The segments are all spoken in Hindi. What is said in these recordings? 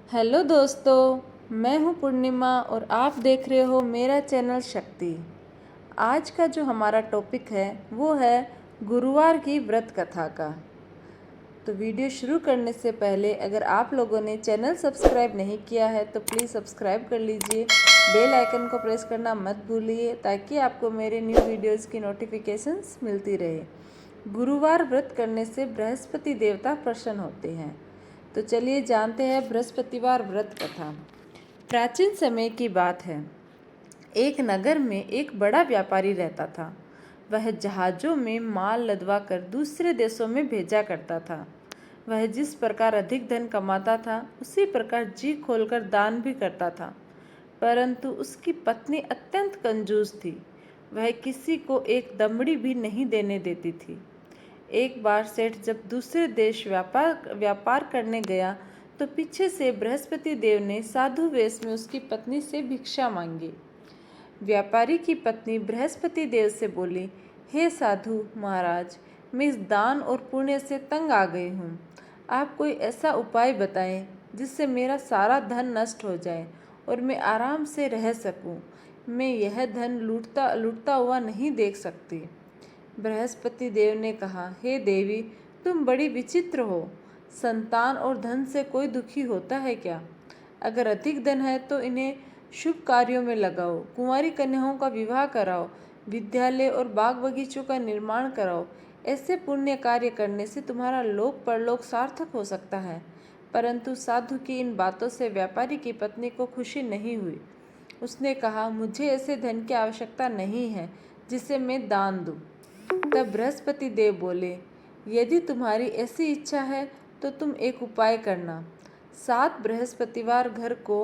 हेलो दोस्तों, मैं हूँ पूर्णिमा और आप देख रहे हो मेरा चैनल शक्ति। आज का जो हमारा टॉपिक है वो है गुरुवार की व्रत कथा का। तो वीडियो शुरू करने से पहले अगर आप लोगों ने चैनल सब्सक्राइब नहीं किया है तो प्लीज़ सब्सक्राइब कर लीजिए, बेल आइकन को प्रेस करना मत भूलिए ताकि आपको मेरे न्यू वीडियोज़ की नोटिफिकेशंस मिलती रहे। गुरुवार व्रत करने से बृहस्पति देवता प्रसन्न होते हैं। तो चलिए जानते हैं बृहस्पतिवार व्रत कथा। प्राचीन समय की बात है। एक नगर में एक बड़ा व्यापारी रहता था। वह जहाज़ों में माल लदवा कर दूसरे देशों में भेजा करता था। वह जिस प्रकार अधिक धन कमाता था उसी प्रकार जी खोलकर दान भी करता था। परंतु उसकी पत्नी अत्यंत कंजूस थी। वह किसी को एक दमड़ी भी नहीं देने देती थी। एक बार सेठ जब दूसरे देश व्यापार करने गया तो पीछे से बृहस्पति देव ने साधु वेश में उसकी पत्नी से भिक्षा मांगी। व्यापारी की पत्नी बृहस्पति देव से बोली, हे साधु महाराज, मैं इस दान और पुण्य से तंग आ गई हूँ। आप कोई ऐसा उपाय बताएं जिससे मेरा सारा धन नष्ट हो जाए और मैं आराम से रह सकूं। मैं यह धन लूटता हुआ नहीं देख सकती। बृहस्पति देव ने कहा, हे देवी, तुम बड़ी विचित्र हो। संतान और धन से कोई दुखी होता है क्या? अगर अधिक धन है तो इन्हें शुभ कार्यों में लगाओ, कुंवारी कन्याओं का विवाह कराओ, विद्यालय और बाग बगीचों का निर्माण कराओ। ऐसे पुण्य कार्य करने से तुम्हारा लोक परलोक सार्थक हो सकता है। परंतु साधु की इन बातों से व्यापारी की पत्नी को खुशी नहीं हुई। उसने कहा, मुझे ऐसे धन की आवश्यकता नहीं है जिसे मैं दान दूं। तब बृहस्पति देव बोले, यदि तुम्हारी ऐसी इच्छा है तो तुम एक उपाय करना। 7 बृहस्पतिवार घर को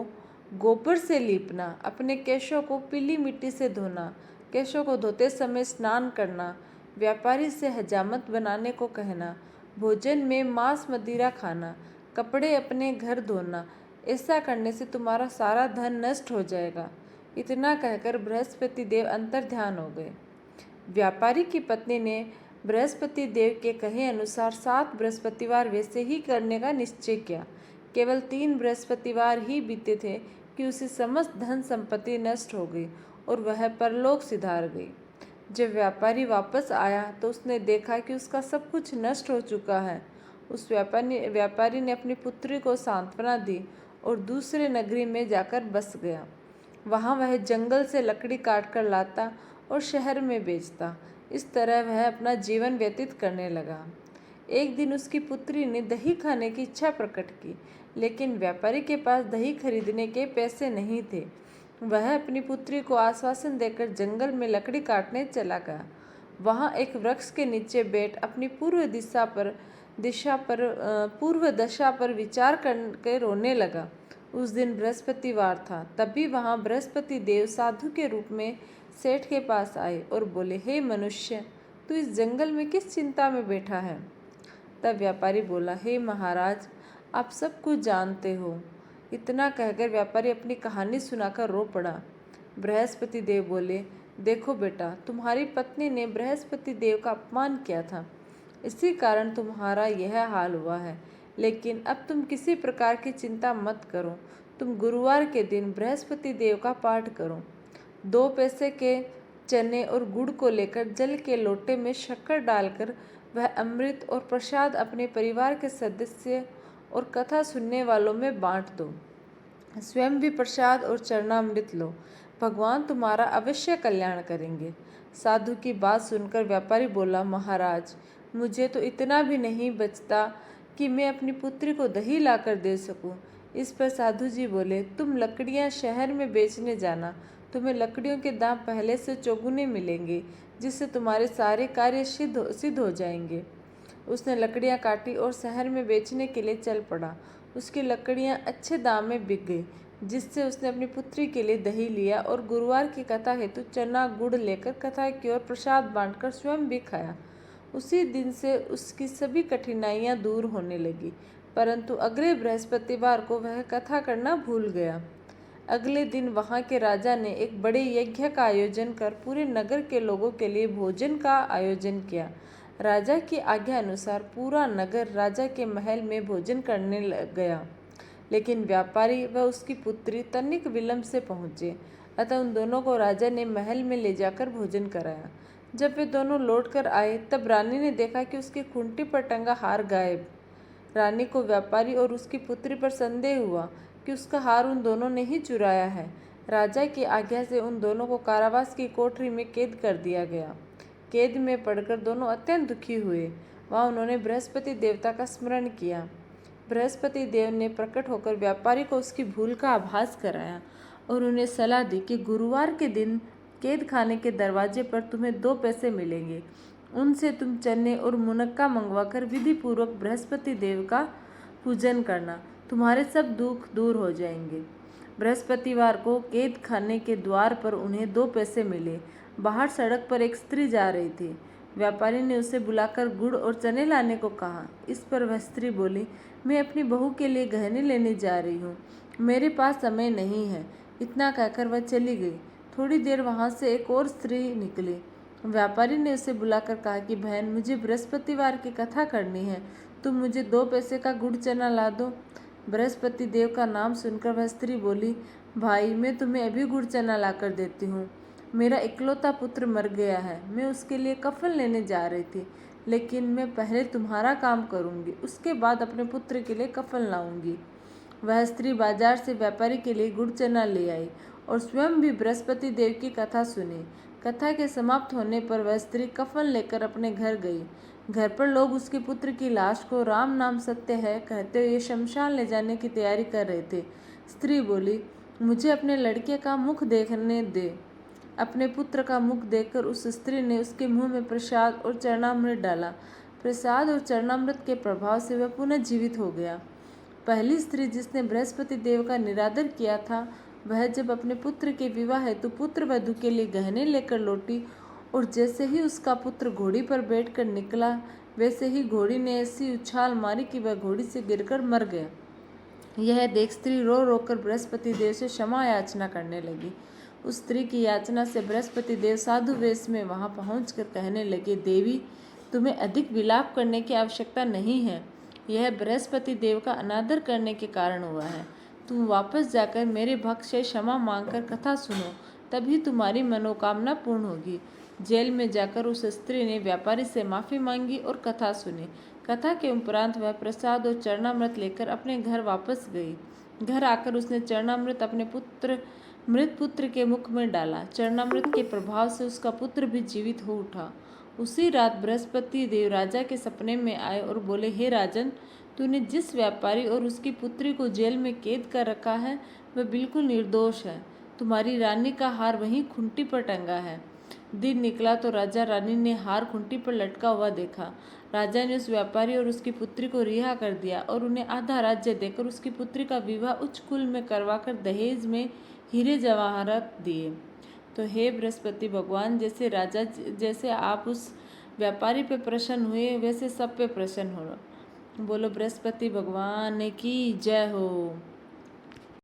गोबर से लीपना, अपने केशों को पीली मिट्टी से धोना, केशों को धोते समय स्नान करना, व्यापारी से हजामत बनाने को कहना, भोजन में मांस मदिरा खाना, कपड़े अपने घर धोना। ऐसा करने से तुम्हारा सारा धन नष्ट हो जाएगा। इतना कहकर बृहस्पति देव अंतर्ध्यान हो गए। व्यापारी की पत्नी ने बृहस्पति देव के कहे अनुसार 7 बृहस्पतिवार वैसे ही करने का निश्चय किया। केवल 3 बृहस्पतिवार ही बीते थे कि उसकी समस्त धन संपत्ति नष्ट हो गई और वह परलोक सिधार गई। जब व्यापारी वापस आया तो उसने देखा कि उसका सब कुछ नष्ट हो चुका है। उस व्यापारी ने अपनी पुत्री को सांत्वना दी और दूसरे नगरी में जाकर बस गया। वहाँ वह जंगल से लकड़ी काट कर लाता और शहर में बेचता। इस तरह वह अपना जीवन व्यतीत करने लगा। एक दिन उसकी पुत्री ने दही खाने की इच्छा प्रकट की, लेकिन व्यापारी के पास दही खरीदने के पैसे नहीं थे। वह अपनी पुत्री को आश्वासन देकर जंगल में लकड़ी काटने चला गया। वहाँ एक वृक्ष के नीचे बैठ अपनी पूर्व दशा पर विचार करके रोने लगा। उस दिन बृहस्पतिवार था। तभी वहाँ बृहस्पति देव साधु के रूप में सेठ के पास आए और बोले, हे मनुष्य, तू इस जंगल में किस चिंता में बैठा है? तब व्यापारी बोला, हे महाराज, आप सब कुछ जानते हो। इतना कहकर व्यापारी अपनी कहानी सुनाकर रो पड़ा। बृहस्पति देव बोले, देखो बेटा, तुम्हारी पत्नी ने बृहस्पति देव का अपमान किया था, इसी कारण तुम्हारा यह हाल हुआ है। लेकिन अब तुम किसी प्रकार की चिंता मत करो। तुम गुरुवार के दिन बृहस्पति देव का पाठ करो। 2 पैसे के चने और गुड़ को लेकर जल के लोटे में शक्कर डालकर वह अमृत और प्रसाद अपने परिवार के सदस्य और कथा सुनने वालों में बांट दो। स्वयं भी प्रसाद और चरणामृत लो। भगवान तुम्हारा अवश्य कल्याण करेंगे। साधु की बात सुनकर व्यापारी बोला, महाराज, मुझे तो इतना भी नहीं बचता कि मैं अपनी पुत्री को दही लाकर दे सकूं। इस पर साधु जी बोले, तुम लकड़ियां शहर में बेचने जाना। तुम्हें लकड़ियों के दाम पहले से चौगुने मिलेंगे, जिससे तुम्हारे सारे कार्य सिद्ध हो जाएंगे। उसने लकड़ियां काटी और शहर में बेचने के लिए चल पड़ा। उसकी लकड़ियां अच्छे दाम में बिक गई, जिससे उसने अपनी पुत्री के लिए दही लिया और गुरुवार की कथा हेतु चना गुड़ लेकर कथा की ओर प्रसाद बांटकर स्वयं भी खाया। उसी दिन से उसकी सभी कठिनाइयां दूर होने लगी। परंतु अगले बृहस्पतिवार को वह कथा करना भूल गया। अगले दिन वहाँ के राजा ने एक बड़े यज्ञ का आयोजन कर पूरे नगर के लोगों के लिए भोजन का आयोजन किया। राजा की आज्ञा अनुसार पूरा नगर राजा के महल में भोजन करने गया। लेकिन व्यापारी व उसकी पुत्री तनिक विलंब से पहुँचे, अतः उन दोनों को राजा ने महल में ले जाकर भोजन कराया। जब वे दोनों लौटकर आए तब रानी ने देखा कि उसकी खूंटी पर टंगा हार गायब। रानी को व्यापारी और उसकी पुत्री पर संदेह हुआ कि उसका हार उन दोनों ने ही चुराया है। राजा की आज्ञा से उन दोनों को कारावास की कोठरी में कैद कर दिया गया। कैद में पड़कर दोनों अत्यंत दुखी हुए। वहाँ उन्होंने बृहस्पति देवता का स्मरण किया। बृहस्पति देव ने प्रकट होकर व्यापारी को उसकी भूल का आभास कराया और उन्हें सलाह दी कि गुरुवार के दिन कैद खाने के दरवाजे पर तुम्हें 2 पैसे मिलेंगे। उनसे तुम चने और मुनक्का मंगवाकर विधि पूर्वक बृहस्पति देव का पूजन करना, तुम्हारे सब दुख दूर हो जाएंगे। बृहस्पतिवार को कैद खाने के द्वार पर उन्हें 2 पैसे मिले। बाहर सड़क पर एक स्त्री जा रही थी। व्यापारी ने उसे बुलाकर गुड़ और चने लाने को कहा। इस पर वह स्त्री बोली, मैं अपनी बहू के लिए गहने लेने जा रही हूँ, मेरे पास समय नहीं है। इतना कहकर वह चली गई। थोड़ी देर वहाँ से एक और स्त्री निकली। व्यापारी ने उसे बुलाकर कहा कि बहन, मुझे बृहस्पतिवार की कथा करनी है, तुम मुझे 2 पैसे का गुड़ चना ला दो। बृहस्पति देव का नाम सुनकर वह स्त्री बोली, भाई, मैं तुम्हें अभी गुड़ चना ला कर देती हूँ। मेरा इकलौता पुत्र मर गया है, मैं उसके लिए कफन लेने जा रही थी, लेकिन मैं पहले तुम्हारा काम करूँगी, उसके बाद अपने पुत्र के लिए कफन लाऊंगी। वह स्त्री बाजार से व्यापारी के लिए गुड़ चना ले आई और स्वयं भी बृहस्पति देव की कथा सुनी। कथा के समाप्त होने पर वह स्त्री कफन लेकर अपने घर गई। घर पर लोग उसके पुत्र की लाश को राम नाम सत्य है कहते हुए शमशान ले जाने की तैयारी कर रहे थे। स्त्री बोली, मुझे अपने लड़के का मुख देखने दे। अपने पुत्र का मुख देखकर उस स्त्री ने उसके मुंह में प्रसाद और चरणामृत डाला। प्रसाद और चरणामृत के प्रभाव से वह पुनः जीवित हो गया। पहली स्त्री जिसने बृहस्पति देव का निरादर किया था, वह जब अपने पुत्र के विवाह हेतु पुत्र वधू के लिए गहने लेकर लौटी और जैसे ही उसका पुत्र घोड़ी पर बैठकर निकला, वैसे ही घोड़ी ने ऐसी उछाल मारी कि वह घोड़ी से गिरकर मर गया। यह देख स्त्री रो रोकर बृहस्पति देव से क्षमा याचना करने लगी। उस स्त्री की याचना से बृहस्पति देव साधु वेश में वहां पहुंचकर कहने लगे, देवी, तुम्हें अधिक विलाप करने की आवश्यकता नहीं है। यह बृहस्पति देव का अनादर करने के कारण हुआ है। तुम वापस जाकर मेरे भक्त से क्षमा मांगकर कथा सुनो, तभी तुम्हारी मनोकामना पूर्ण होगी। जेल में जाकर उस स्त्री ने व्यापारी से माफ़ी मांगी और कथा सुनी। कथा के उपरांत वह प्रसाद और चरणामृत लेकर अपने घर वापस गई। घर आकर उसने चरणामृत अपने मृत पुत्र के मुख में डाला। चरणामृत के प्रभाव से उसका पुत्र भी जीवित हो उठा। उसी रात बृहस्पति देव राजा के सपने में आए और बोले, हे राजन, तूने जिस व्यापारी और उसकी पुत्री को जेल में कैद कर रखा है वह बिल्कुल निर्दोष है। तुम्हारी रानी का हार वहीं खूंटी पर टंगा है। दिन निकला तो राजा रानी ने हार खूंटी पर लटका हुआ देखा। राजा ने उस व्यापारी और उसकी पुत्री को रिहा कर दिया और उन्हें आधा राज्य देकर उसकी पुत्री का विवाह उच्च कुल में करवाकर दहेज में हीरे जवाहरात दिए। तो हे बृहस्पति भगवान, जैसे आप उस व्यापारी पे प्रसन्न हुए, वैसे सब पे प्रसन्न हो। बोलो बृहस्पति भगवान की जय हो।